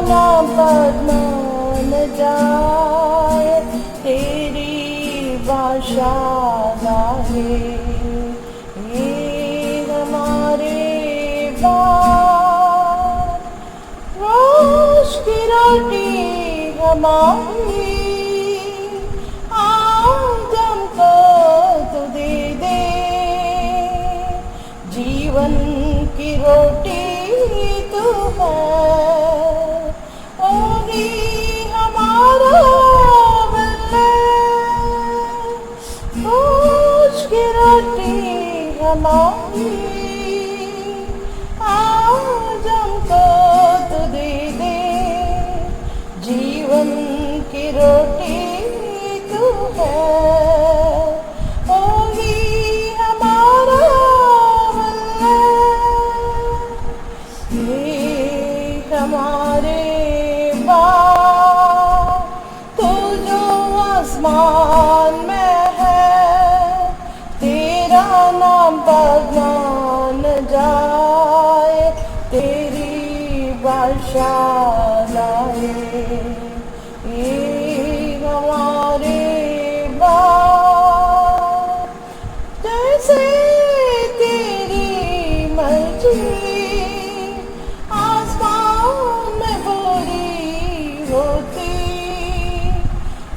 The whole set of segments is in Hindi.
नाम पद्मा न जाए, तेरी भाषा गाहे। ये हमारे बाप रोज की रोटी हमारी, आज हमको तो दे दे। जीवन की रोटी तू है, ओही हमारा बल्ले। रोज की रोटी हमारी, आज हमको तो दे दे। जीवन की रोटी तू है, ओही हमारा बल्ले। ये हमारे बाप, तू जो आसमान में है, तेरा नाम पद्मा न जाए, तेरी भाषा लाए। ये हमारे बाप, जैसे तेरी मर्जी आसमान में पूरी होती,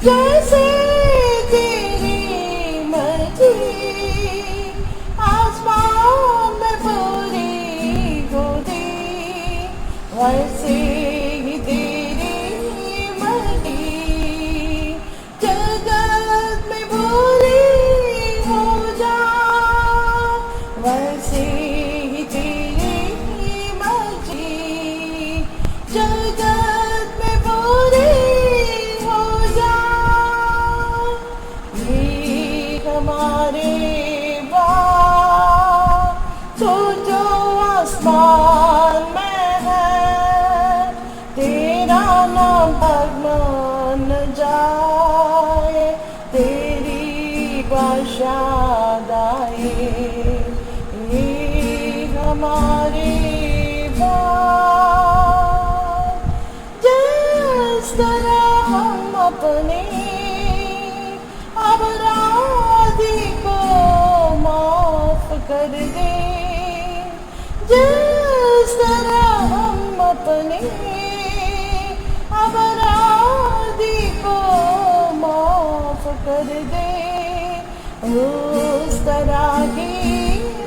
जैसे तेरी मर्जी आसमान में पूरी होती, वैसे ही तेरी मर्जी जगत में पूरी हो जा। वैसे ही तेरी मर्जी जगत में पूरी हो जा। ये हमारे बाप, तू जो आसमान में है, तेरा नाम पद्मा न जाए, तेरी भाषा गाए। ये हमारे बाप, जिस तरह हम अपने अपराधी को माफ कर दे, जिस तरह हम अपने अपराधी को माफ कर दे, उस तरह ही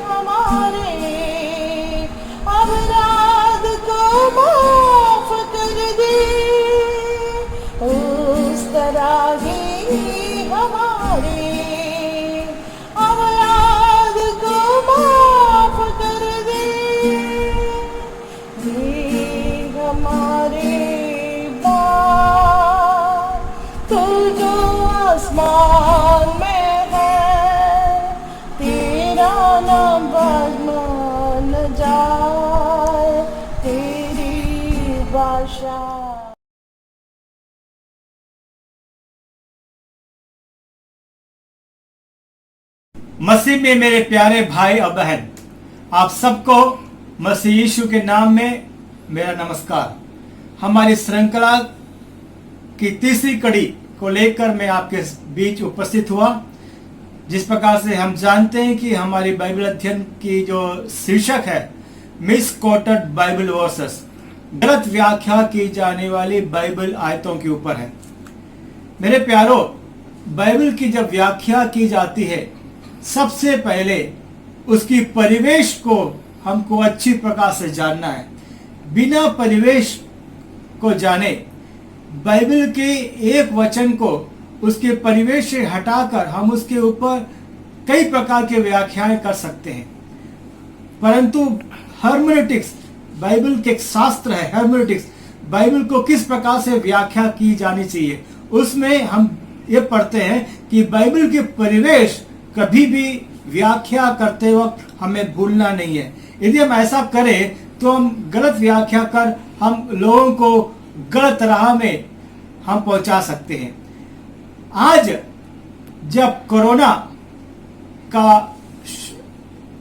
हमारे अपराध को माफ कर दे। उस तरह ही हमारे अपराध को माफ कर दे। ये हमारे बाप, तू जो आसमान में है, तेरा नाम पद्मा न जाए, तेरी भाषा। मसीह में मेरे प्यारे भाई और बहन, आप सबको मसीह यीशु के नाम में मेरा नमस्कार। हमारी श्रृंखला की तीसरी कड़ी को लेकर मैं आपके बीच उपस्थित हुआ। जिस प्रकार से हम जानते हैं कि हमारी बाइबल अध्ययन की जो शीर्षक है मिसकोटेड बाइबल वर्सेस, गलत व्याख्या की जाने वाली बाइबल आयतों के ऊपर है। मेरे प्यारों, बाइबल की जब व्याख्या की जाती है, सबसे पहले उसकी परिवेश को हमको अच्छी प्रकार से जानना है। बिना परिवेश को जाने बाइबल के एक वचन को उसके परिवेश से हटाकर हम उसके ऊपर कई प्रकार के व्याख्याएं कर सकते हैं। परंतु हर्मेनेटिक्स, बाइबल के एक शास्त्र है हर्मेनेटिक्स, बाइबल को किस प्रकार से व्याख्या की जानी चाहिए, उसमें हम ये पढ़ते हैं कि बाइबल के परिवेश कभी भी व्याख्या करते वक्त हमें भूलना नहीं है। यदि हम ऐसा करें तो हम गलत व्याख्या कर हम लोगों को गलत राह में हम पहुंचा सकते हैं। आज जब कोरोना का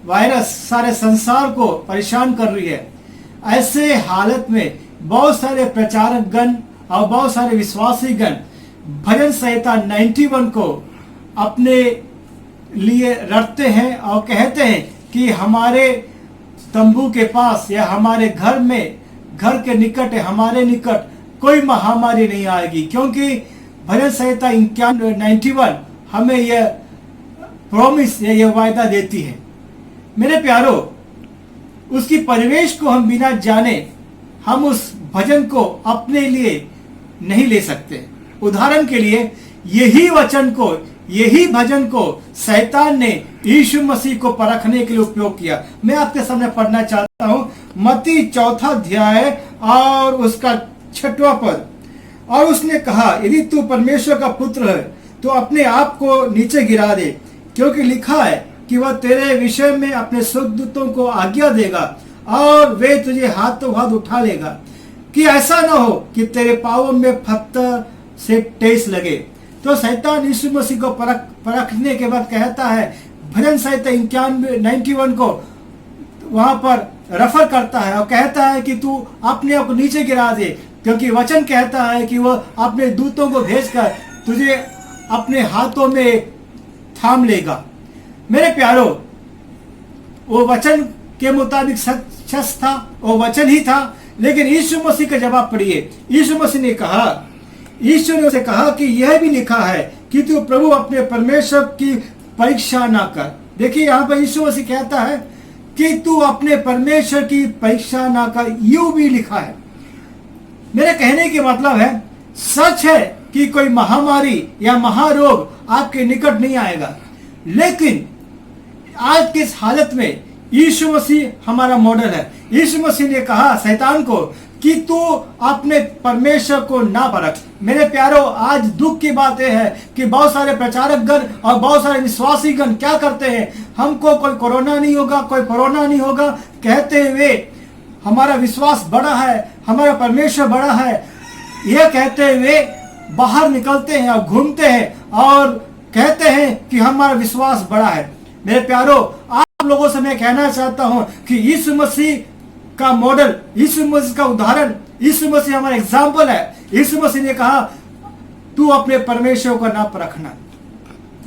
वायरस सारे संसार को परेशान कर रही है, ऐसे हालत में बहुत सारे प्रचारक गण और बहुत सारे विश्वासी गण भजन संहिता 91 को अपने लिए रटते हैं और कहते हैं कि हमारे तंबू के पास या हमारे घर में, घर के निकट, हमारे निकट कोई महामारी नहीं आएगी, क्योंकि भजन संहिता 91 हमें यह प्रॉमिस या यह वायदा देती है। मेरे प्यारो, उसकी परिवेश को हम बिना जाने हम उस भजन को अपने लिए नहीं ले सकते। उदाहरण के लिए यही वचन को, यही भजन को शैतान ने यीशु मसीह को परखने के लिए उपयोग किया। मैं आपके सामने पढ़ना चाहता हूं मत्ती 4 अध्याय और उसका 6वां पद। और उसने कहा, यदि तू परमेश्वर का पुत्र है तो अपने आप को नीचे गिरा दे, क्योंकि लिखा है कि वह तेरे विषय में अपने स्वर्गदूतों को आज्ञा देगा और वे तुझे हाथों हाथ उठा लेगा, कि ऐसा न हो कि तेरे पाँवों में पत्थर से ठेस लगे। तो शैतान यीशु मसीह को परखने के बाद कहता है, भजन संहिता 91 को वहां पर रेफर करता है और कहता है कि तू अपने आप को नीचे गिरा दे, क्योंकि वचन कहता है कि वह अपने दूतों को भेजकर तुझे अपने हाथों में थाम लेगा। मेरे प्यारो, वो वचन के मुताबिक सच था, वो वचन ही था। लेकिन यीशु मसीह का जवाब पढ़िए। यीशु मसीह ने कहा, यीशु ने उसे कहा कि यह भी लिखा है कि तू प्रभु अपने परमेश्वर की परीक्षा ना कर। देखिए यहाँ पर यीशु मसीह कहता है कि तू अपने परमेश्वर की परीक्षा ना कर, यूं भी लिखा है। मेरे कहने के मतलब है, सच है कि कोई महामारी या महारोग आपके निकट नहीं आएगा, लेकिन आज की इस हालत में यीशु मसीह हमारा मॉडल है। यीशु मसीह ने कहा शैतान को कि तू अपने परमेश्वर को ना परख। मेरे प्यारो, आज दुख की बात यह है कि बहुत सारे प्रचारक गण और बहुत सारे विश्वासी गण क्या करते हैं, हमको कोई कोरोना नहीं होगा, कोई कोरोना नहीं होगा कहते हुए हमारा विश्वास बड़ा है, हमारा परमेश्वर बड़ा है, यह कहते हुए बाहर निकलते हैं और घूमते हैं और कहते हैं कि हमारा विश्वास बड़ा है। मेरे प्यारो, आप लोगों से मैं कहना चाहता हूं कि यीशु मसीह का मॉडल, यीशु मसीह का उदाहरण, यीशु मसीह हमारा एग्जाम्पल है। यीशु मसीह ने कहा तू अपने परमेश्वर को ना परखना।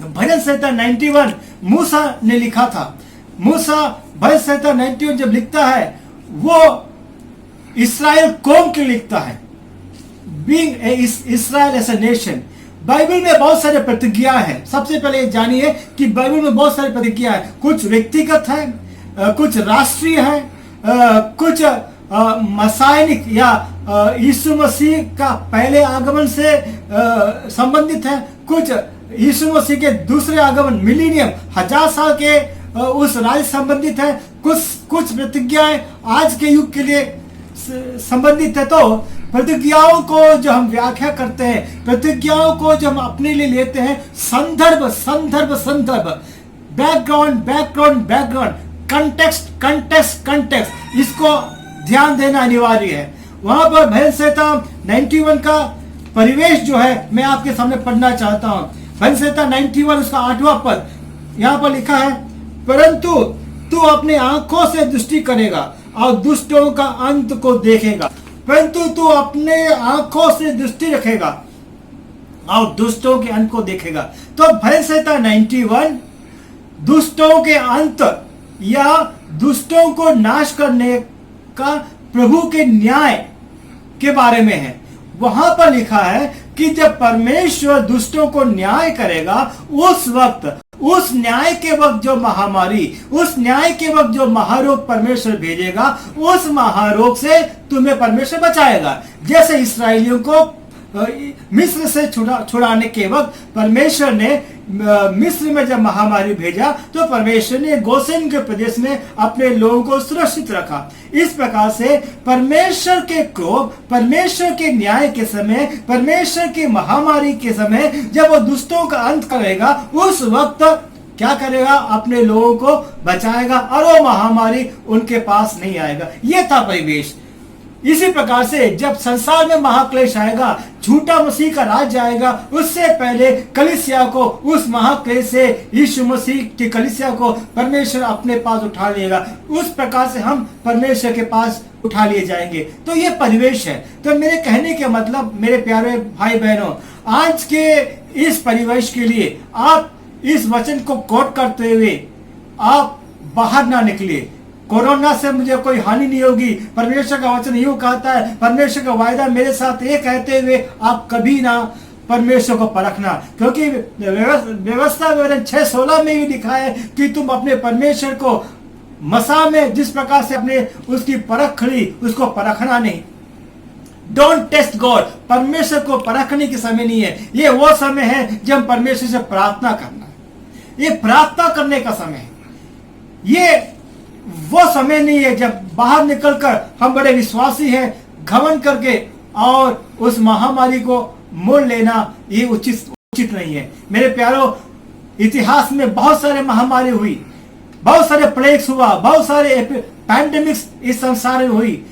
भजन संहिता 91 मूसा ने लिखा था। मूसा भजन संहिता 91 जब लिखता है, वो इस्राएल कौम के लिखता है, being Israel as a nation. Bible में बहुत सारे प्रतिज्ञा है। सबसे पहले जानिए कि बाइबल में बहुत सारी प्रतिज्ञा है। कुछ व्यक्तिगत है, कुछ राष्ट्रीय है, कुछ मसायनिक या यीशु मसीह का पहले आगमन से संबंधित है, कुछ यीशु मसीह के दूसरे आगमन मिलीनियम 1000 साल के उस राज्य संबंधित है, कुछ प्रतिज्ञाएं आज के युग के लिए संबंधित है। तो प्रतिज्ञाओं को जो हम व्याख्या करते हैं, प्रतिज्ञाओं को जो हम अपने लिए लेते हैं, संदर्भ संदर्भ संदर्भ, background background background, context context context, इसको ध्यान देना अनिवार्य है। वहां पर भजन संहिता 91 का परिवेश जो है मैं आपके सामने पढ़ना चाहता हूं। भजन संहिता 91 उसका 8वां पद यहाँ पर लिखा है, परंतु तू अपने आंखों से दृष्टि करेगा और दुष्टों का अंत को देखेगा। परंतु तू अपने आंखों से दृष्टि रखेगा और दुष्टों के अंत को देखेगा। तो भजन संहिता 91 दुष्टों के अंत या दुष्टों को नाश करने का प्रभु के न्याय के बारे में है। वहां पर लिखा है कि जब परमेश्वर दुष्टों को न्याय करेगा, उस वक्त, उस न्याय के वक्त जो महामारी, उस न्याय के वक्त जो महारोग परमेश्वर भेजेगा, उस महारोग से तुम्हें परमेश्वर बचाएगा। जैसे इस्राएलियों को मिस्र से छुड़ाने के वक्त परमेश्वर ने मिस्र में जब महामारी भेजा, तो परमेश्वर ने गोसेन के प्रदेश में अपने लोगों को सुरक्षित रखा। इस प्रकार से परमेश्वर के क्रोध, परमेश्वर के न्याय के समय, परमेश्वर की महामारी के समय जब वो दुष्टों का अंत करेगा, उस वक्त क्या करेगा, अपने लोगों को बचाएगा और वो महामारी उनके पास नहीं आएगा। यह था परिवेश। इसी प्रकार से जब संसार में महाक्लेश आएगा, झूठा मसीह का राज आएगा, उससे पहले कलीसिया को उस महाक्लेश से यीशु मसीह की कलीसिया को परमेश्वर अपने पास उठा लेगा। उस प्रकार से हम परमेश्वर के पास उठा लिए जाएंगे। तो ये परिवेश है। तो मेरे कहने के मतलब मेरे प्यारे भाई बहनों, आज के इस परिवेश के लिए आप इस वचन को कोट करते हुए आप बाहर ना निकलिए। कोरोना से मुझे कोई हानि नहीं होगी, परमेश्वर का वचन यूं कहता है, परमेश्वर का वायदा मेरे साथ ये कहते हुए आप कभी ना परमेश्वर को परखना, क्योंकि व्यवस्था विवरण 6:16 में ही लिखा है कि तुम अपने परमेश्वर को मसा में जिस प्रकार से अपने उसकी परख खड़ी, उसको परखना नहीं। Don't test God. परमेश्वर को परखने के समय नहीं है, ये वो समय है जब परमेश्वर से प्रार्थना करना है। ये प्रार्थना करने का समय है। ये वो समय नहीं है जब बाहर निकलकर हम बड़े विश्वासी हैं घमंड करके और उस महामारी को मोड़ लेना, ये उचित नहीं है। मेरे प्यारों, इतिहास में बहुत सारे महामारी हुई, बहुत सारे प्लेग्स हुआ, बहुत सारे पैंडेमिक्स इस संसार में हुई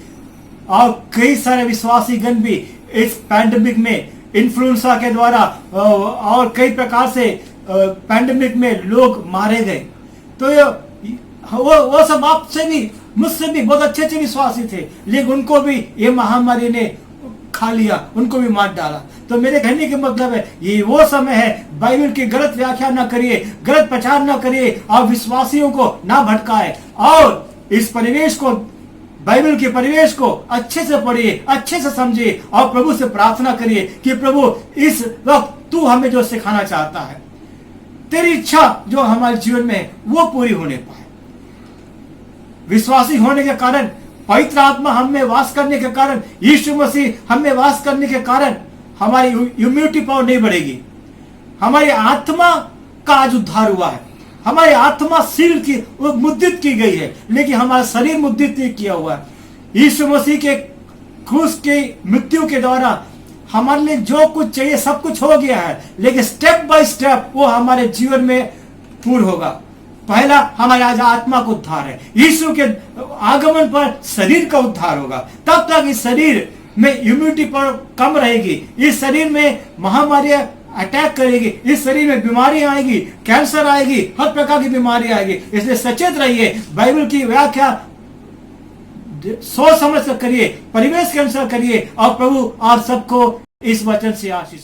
और कई सारे विश्वासी गण भी इस पैंडेमिक में इन्फ्लुएंजा के द्वारा और कई प्रकार से पैंडेमिक में लोग मारे गए। तो वो सब आपसे भी मुझसे भी बहुत अच्छे विश्वासी थे, लेकिन उनको भी ये महामारी ने खा लिया, उनको भी मार डाला। तो मेरे कहने के मतलब है, ये वो समय है, बाइबल की गलत व्याख्या ना करिए, गलत प्रचार ना करिए और विश्वासियों को ना भटकाए और इस परिवेश को, बाइबल के परिवेश को अच्छे से पढ़िए, अच्छे से समझिए और प्रभु से प्रार्थना करिए कि प्रभु इस वक्त तू हमें जो सिखाना चाहता है, तेरी इच्छा जो हमारे जीवन में है वो पूरी होने पाए। विश्वासी होने के कारण, पवित्र आत्मा हम में वास करने के कारण, यीशु मसीह हम में वास करने के कारण हमारी इम्यूनिटी पावर नहीं बढ़ेगी। हमारी आत्मा का आज उद्धार हुआ है, हमारी आत्मा सील की मुद्रित की गई है, लेकिन हमारा शरीर मुद्रित नहीं किया हुआ है। यीशु मसीह के क्रूस की मृत्यु के द्वारा हमारे लिए जो कुछ चाहिए सब कुछ हो गया है, लेकिन स्टेप बाय स्टेप वो हमारे जीवन में पूर्ण होगा। पहला हमारे आज आत्मा का उद्धार है, यीशु के आगमन पर शरीर का उद्धार होगा। तब तक इस शरीर में इम्यूनिटी पर कम रहेगी, इस शरीर में महामारियां अटैक करेगी, इस शरीर में बीमारी आएगी, कैंसर आएगी, हर प्रकार की बीमारी आएगी। इसलिए सचेत रहिए, बाइबल की व्याख्या सोच समझ कर करिए, परिवेश के अनुसार करिए और प्रभु आप सबको इस वचन से आशीष